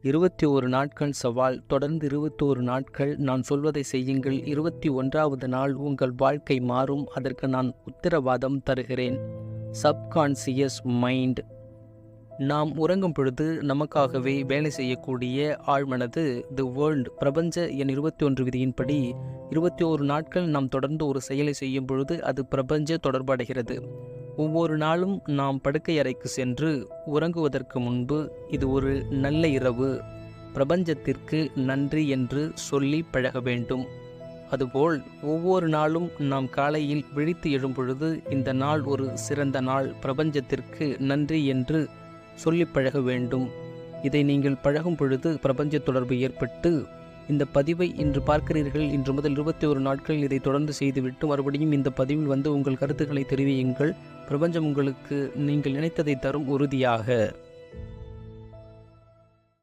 21 நாட்கள் சவால். தொடர்ந்து 21 நாட்கள் நான் சொல்வதை செய்யுங்கள். 21வது நாள் உங்கள் வாழ்க்கை மாறும். அதற்கு நான் உத்தரவாதம் தருகிறேன். Subconscious mind. நாம் உறங்கும் பொழுது நமக்காகவே வேலை செய்யக்கூடிய ஆழ்மனது தி வேர்ல்ட் பிரபஞ்ச எண் 21 விதியின்படி 21 நாட்கள் நாம் தொடர்ந்து ஒரு செயலை செய்யும் பொழுது அது பிரபஞ்ச தொடர்படைகிறது. ஒவ்வொரு நாளும் நாம் படுக்கை அறைக்கு சென்று உறங்குவதற்கு முன்பு இது ஒரு நல்ல இரவு, பிரபஞ்சத்திற்கு நன்றி என்று சொல்லி பழக வேண்டும். அதுபோல் ஒவ்வொரு நாளும் நாம் காலையில் விழித்து எழும்பொழுது இந்த நாள் ஒரு சிறந்த நாள், பிரபஞ்சத்திற்கு நன்றி என்று சொல்லி பழக வேண்டும். இதை நீங்கள் பழகும் பொழுது பிரபஞ்ச தொடர்பு ஏற்பட்டு இந்த பதிவை இன்று பார்க்கிறீர்கள். இன்று முதல் 21 நாட்கள் இதை தொடர்ந்து செய்துவிட்டு மறுபடியும் இந்த பதிவில் வந்து உங்கள் கருத்துக்களை தெரிவியுங்கள். பிரபஞ்சம் உங்களுக்கு நீங்கள் நினைத்ததை தரும் உறுதியாக.